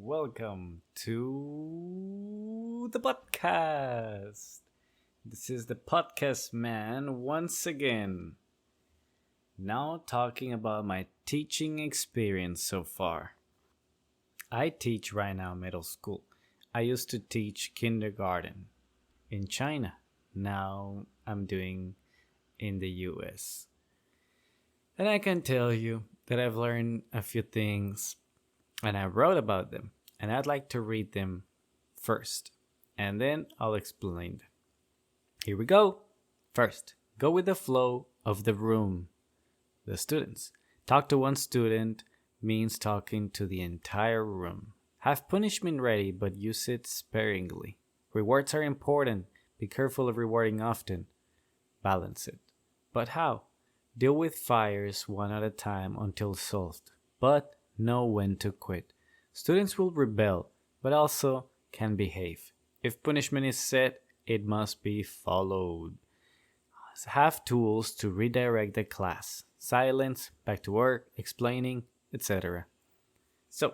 welcome to the podcast. This is the podcast man once again. Now, talking about my teaching experience so far. I teach right now middle school. I used to teach kindergarten in China. Now I'm doing in the US. And I can tell you that I've learned a few things and I wrote about them. And I'd like to read them first. And then I'll explain them. Here we go. First, go with the flow of the room. The students. Talk to one student means talking to the entire room. Have punishment ready, but use it sparingly. Rewards are important. Be careful of rewarding often. Balance it. But how? Deal with fires one at a time until solved. But know when to quit. Students will rebel, but also can behave. If punishment is set, it must be followed. Have tools to redirect the class. Silence, back to work, explaining, etc. So,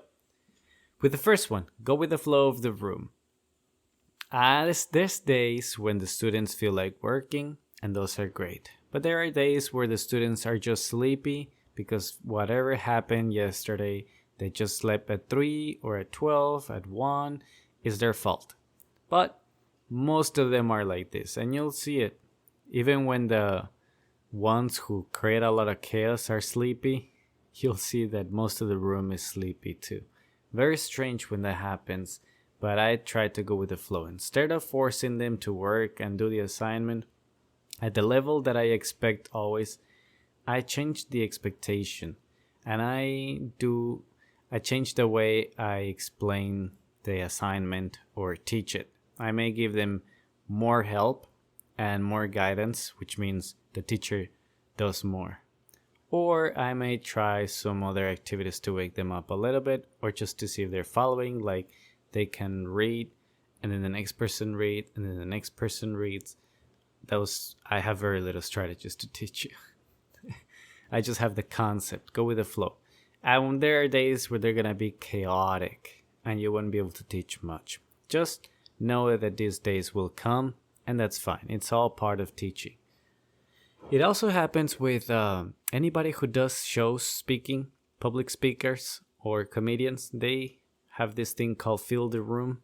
with the first one, go with the flow of the room. There's days when the students feel like working, and those are great. But there are days where the students are just sleepy because whatever happened yesterday, they just slept at 3 or at 12, at 1, is their fault. But most of them are like this, and you'll see it. Even when the ones who create a lot of chaos are sleepy, you'll see that most of the room is sleepy too. Very strange when that happens, but I try to go with the flow. Instead of forcing them to work and do the assignment at the level that I expect always, I change the expectation and I change the way I explain the assignment or teach it. I may give them more help and more guidance, which means the teacher does more. Or I may try some other activities to wake them up a little bit, or just to see if they're following, like they can read and then the next person read and then the next person reads. I have very little strategies to teach you. I just have the concept. Go with the flow. And there are days where they're going to be chaotic and you won't be able to teach much. Just know that these days will come and that's fine. It's all part of teaching. It also happens with anybody who does shows speaking, public speakers or comedians. They have this thing called fill the room,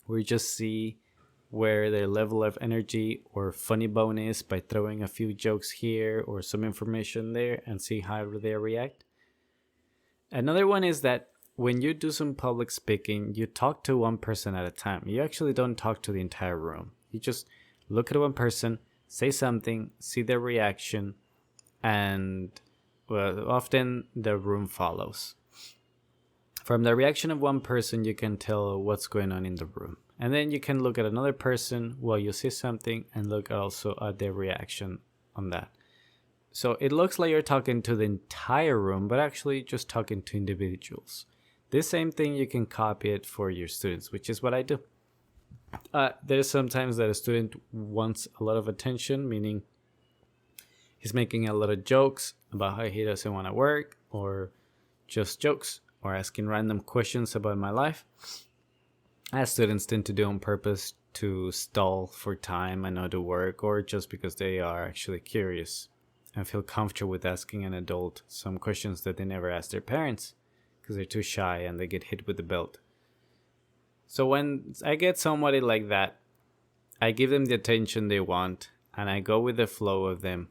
where you just see where their level of energy or funny bone is by throwing a few jokes here or some information there and see how they react. Another one is that when you do some public speaking, you talk to one person at a time. You actually don't talk to the entire room. You just look at one person, say something, see their reaction, and often the room follows. From the reaction of one person, you can tell what's going on in the room. And then you can look at another person while you see something and look also at their reaction on that. So it looks like you're talking to the entire room, but actually just talking to individuals. This same thing, you can copy it for your students, which is what I do. There's sometimes that a student wants a lot of attention, meaning he's making a lot of jokes about how he doesn't want to work, or just jokes, or asking random questions about my life. As students tend to do on purpose to stall for time and not do work, or just because they are actually curious and feel comfortable with asking an adult some questions that they never ask their parents because they're too shy and they get hit with the belt. So when I get somebody like that, I give them the attention they want and I go with the flow of them.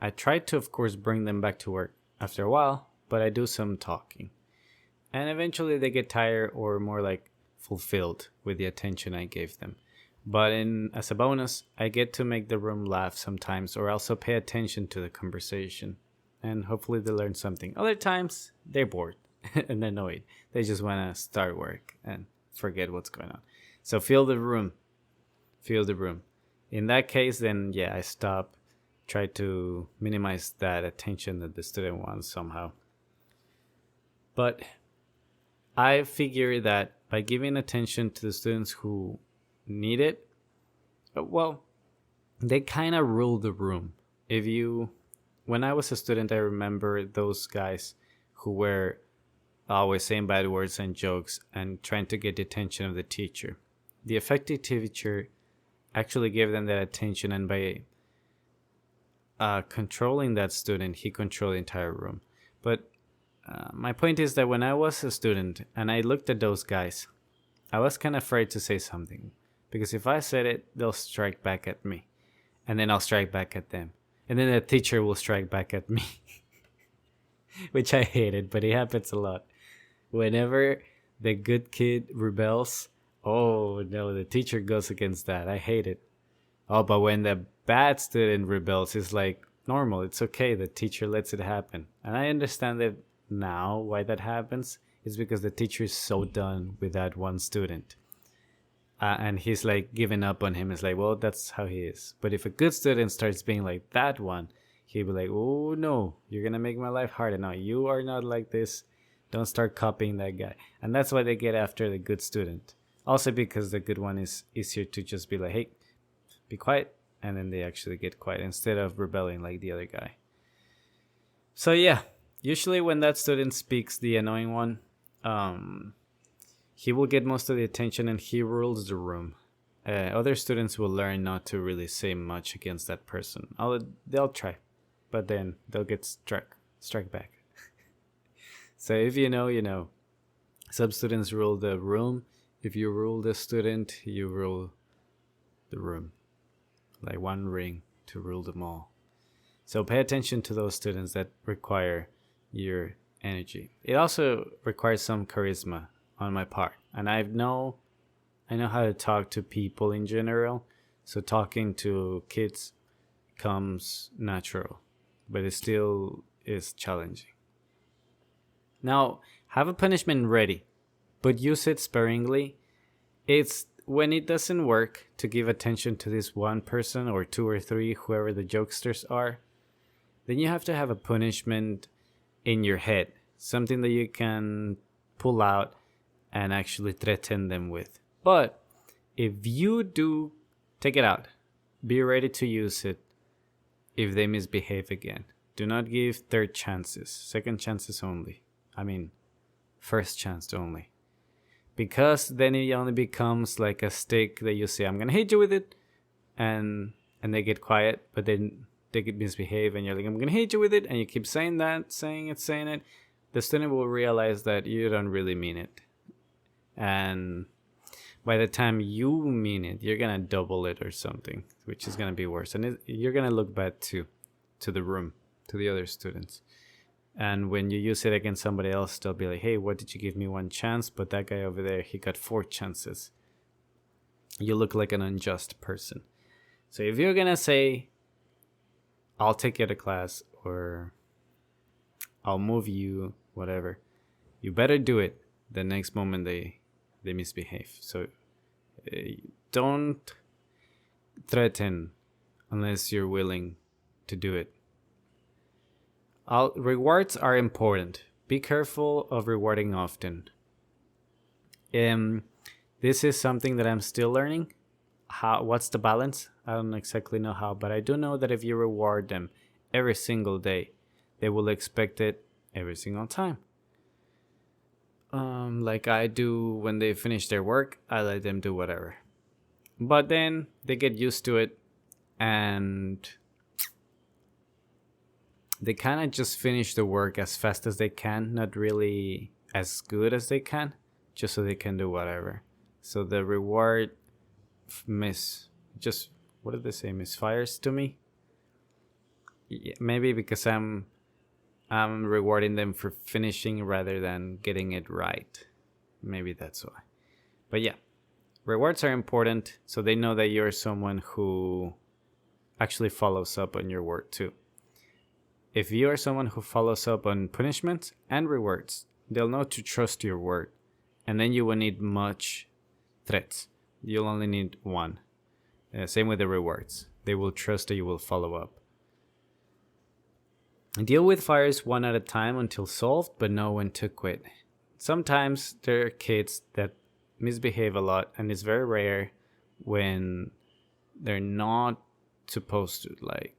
I try to, of course, bring them back to work after a while, but I do some talking. And eventually they get tired or more like fulfilled with the attention I gave them. But as a bonus, I get to make the room laugh sometimes, or also pay attention to the conversation. And hopefully they learn something. Other times, they're bored and annoyed. They just want to start work and forget what's going on. So fill the room. Fill the room. In that case, then I stop. Try to minimize that attention that the student wants somehow. But I figure that by giving attention to the students who need it, well, they kind of rule the room. When I was a student, I remember those guys who were always saying bad words and jokes and trying to get the attention of the teacher. The effective teacher actually gave them that attention, and by controlling that student, he controlled the entire room. But my point is that when I was a student and I looked at those guys, I was kind of afraid to say something, because if I said it, they'll strike back at me, and then I'll strike back at them, and then the teacher will strike back at me, which I hated, but it happens a lot. Whenever the good kid rebels, oh no, the teacher goes against that. I hate it. Oh, but when the bad student rebels, it's like normal. It's okay. The teacher lets it happen. And I understand that now why that happens is because the teacher is so done with that one student. And he's like giving up on him. It's like, well, that's how he is. But if a good student starts being like that one, he'll be like, oh no, you're going to make my life harder. No, you are not like this. Don't start copying that guy. And that's why they get after the good student. Also because the good one is easier to just be like, hey, be quiet, and then they actually get quiet instead of rebelling like the other guy. So yeah, usually when that student speaks, the annoying one, he will get most of the attention and he rules the room. Other students will learn not to really say much against that person. They'll try, but then they'll get struck back. So if you know, you know. Some students rule the room. If you rule the student, you rule the room. Like one ring to rule them all. So pay attention to those students that require your energy. It also requires some charisma on my part. And I know how to talk to people in general. So talking to kids comes natural. But it still is challenging. Now, have a punishment ready, but use it sparingly. It's when it doesn't work to give attention to this one person or two or three, whoever the jokesters are, then you have to have a punishment in your head, something that you can pull out and actually threaten them with. But if you do take it out, be ready to use it if they misbehave again. Do not give third chances, second chances only. First chance only. Because then it only becomes like a stick that you say, I'm going to hit you with it. And they get quiet, but then they misbehave and you're like, I'm going to hit you with it. And you keep saying that, saying it. The student will realize that you don't really mean it. And by the time you mean it, you're going to double it or something, which is going to be worse. And you're going to look bad too, to the room, to the other students. And when you use it against somebody else, they'll be like, hey, what did you give me one chance? But that guy over there, he got 4 chances. You look like an unjust person. So if you're going to say, I'll take you to class, or I'll move you, whatever, you better do it the next moment they misbehave. So don't threaten unless you're willing to do it. Rewards are important. Be careful of rewarding often. This is something that I'm still learning. What's the balance? I don't exactly know how, but I do know that if you reward them every single day, they will expect it every single time. Like I do when they finish their work, I let them do whatever. But then they get used to it and they kind of just finish the work as fast as they can, not really as good as they can, just so they can do whatever. So the reward what did they say, misfires to me? Yeah, maybe because I'm rewarding them for finishing rather than getting it right. Maybe that's why. But yeah, rewards are important, so they know that you're someone who actually follows up on your word too. If you are someone who follows up on punishments and rewards, they'll know to trust your word. And then you won't need much threats. You'll only need one. Same with the rewards. They will trust that you will follow up. Deal with fires one at a time until solved, but know when to quit. Sometimes there are kids that misbehave a lot, and it's very rare when they're not supposed to. Like,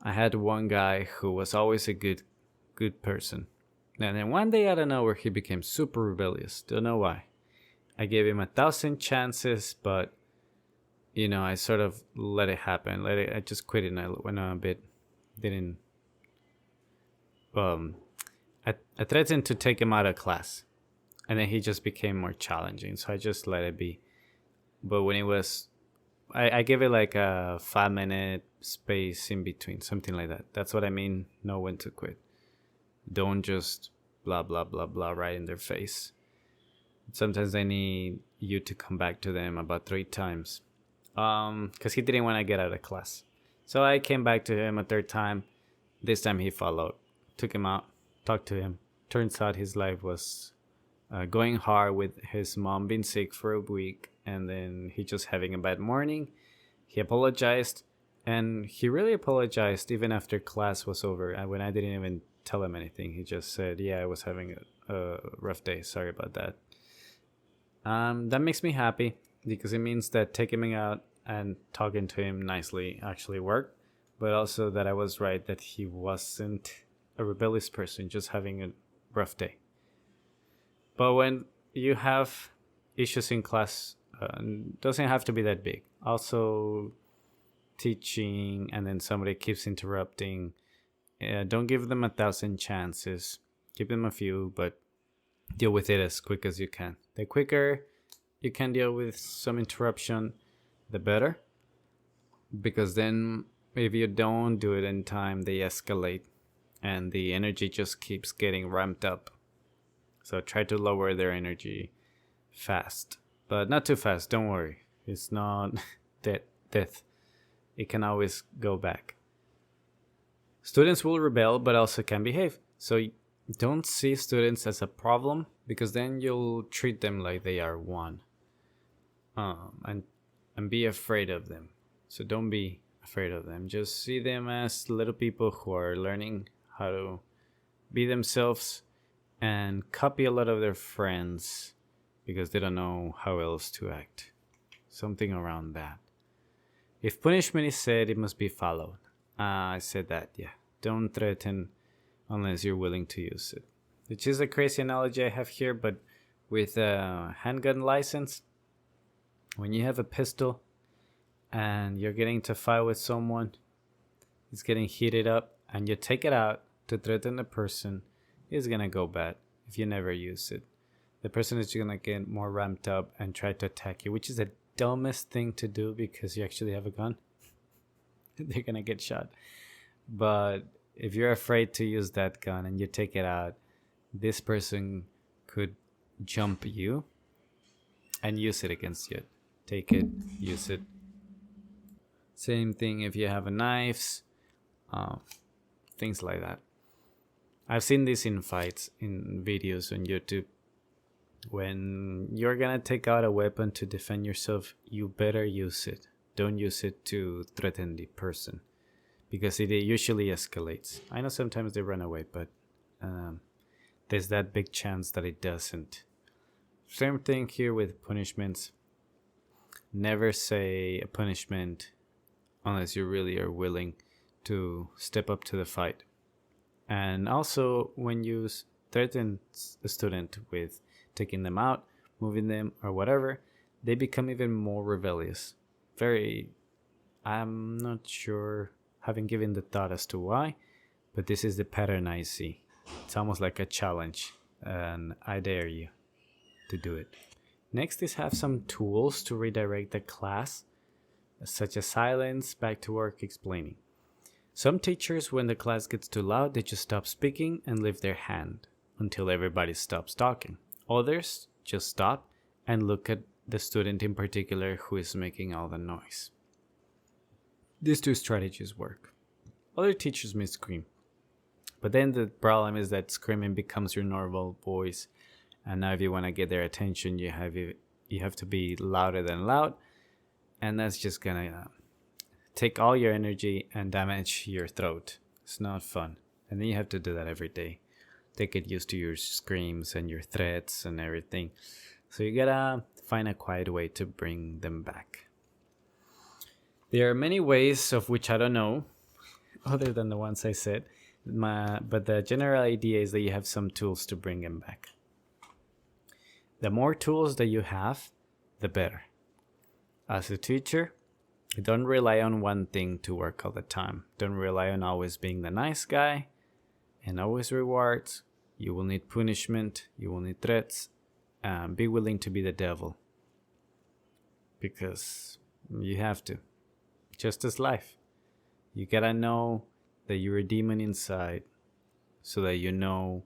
I had one guy who was always a good person. And then one day out of nowhere, he became super rebellious. Don't know why. I gave him 1,000 chances, but I sort of let it happen. I just quit it, and I went on a bit. Didn't. I threatened to take him out of class, and then he just became more challenging. So I just let it be. But when it was, I gave it like a 5 minute space in between, something like that. That's what I mean. Know when to quit. Don't just blah blah blah blah right in their face. Sometimes I need you to come back to them about 3 times, because he didn't want to get out of class. So I came back to him a third time. This time he followed, took him out, talked to him. Turns out his life was going hard with his mom being sick for a week, and then he just having a bad morning. He apologized, and he really apologized even after class was over. And when I didn't even tell him anything, he just said, "Yeah, I was having a rough day. Sorry about that." That makes me happy because it means that taking him out and talking to him nicely actually worked, but also that I was right, that he wasn't a rebellious person just having a rough day. But when you have issues in class, doesn't have to be that big. Also, teaching and then somebody keeps interrupting. Don't give them 1,000 chances. Give them a few, but deal with it as quick as you can. The quicker you can deal with some interruption, the better. Because then if you don't do it in time, they escalate and the energy just keeps getting ramped up. So try to lower their energy fast, but not too fast. Don't worry. It's not death. It can always go back. Students will rebel, but also can behave. So don't see students as a problem, because then you'll treat them like they are one. And be afraid of them. So don't be afraid of them. Just see them as little people who are learning how to be themselves and copy a lot of their friends because they don't know how else to act. Something around that. If punishment is said, it must be followed. I said that, yeah. Don't threaten unless you're willing to use it. Which is a crazy analogy I have here, but with a handgun license, when you have a pistol and you're getting into a fight with someone, it's getting heated up, and you take it out to threaten the person, it's gonna go bad if you never use it. The person is gonna get more ramped up and try to attack you, which is the dumbest thing to do because you actually have a gun. They're gonna get shot. But if you're afraid to use that gun and you take it out, this person could jump you and use it against you. Take it, use it. Same thing if you have knives, things like that. I've seen this in fights, in videos on YouTube. When you're gonna take out a weapon to defend yourself, you better use it. Don't use it to threaten the person, because it usually escalates. I know sometimes they run away, but there's that big chance that it doesn't. Same thing here with punishments. Never say a punishment unless you really are willing to step up to the fight. And also, when you threaten a student with taking them out, moving them, or whatever, they become even more rebellious. I'm not sure, haven't given the thought as to why, but this is the pattern I see. It's almost like a challenge, and I dare you to do it. Next is have some tools to redirect the class, such as silence, back to work, explaining. Some teachers, when the class gets too loud, they just stop speaking and lift their hand until everybody stops talking. Others just stop and look at the student in particular who is making all the noise. These two strategies work. Other teachers may scream, but then the problem is that screaming becomes your normal voice, and now if you want to get their attention, you have to be louder than loud, and that's just gonna take all your energy and damage your throat. It's not fun, and then you have to do that every day. They get used to your screams and your threats and everything, so you gotta find a quiet way to bring them back. There are many ways, of which I don't know, other than the ones I said, But the general idea is that you have some tools to bring him back. The more tools that you have, the better. As a teacher, don't rely on one thing to work all the time. Don't rely on always being the nice guy and always rewards. You will need punishment, you will need threats. Be willing to be the devil, because you have to. Just as life. You gotta know that you're a demon inside so that you know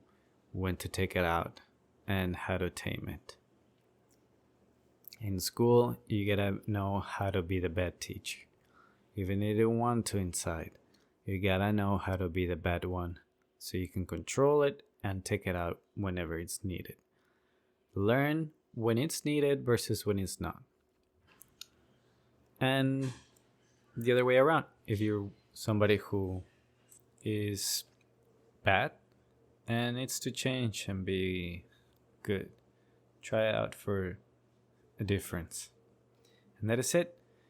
when to take it out and how to tame it. In school, you gotta know how to be the bad teacher. Even if you don't want to inside, you gotta know how to be the bad one so you can control it and take it out whenever it's needed. Learn when it's needed versus when it's not. And the other way around. If you're somebody who is bad and needs to change and be good, try out for a difference. And that is it.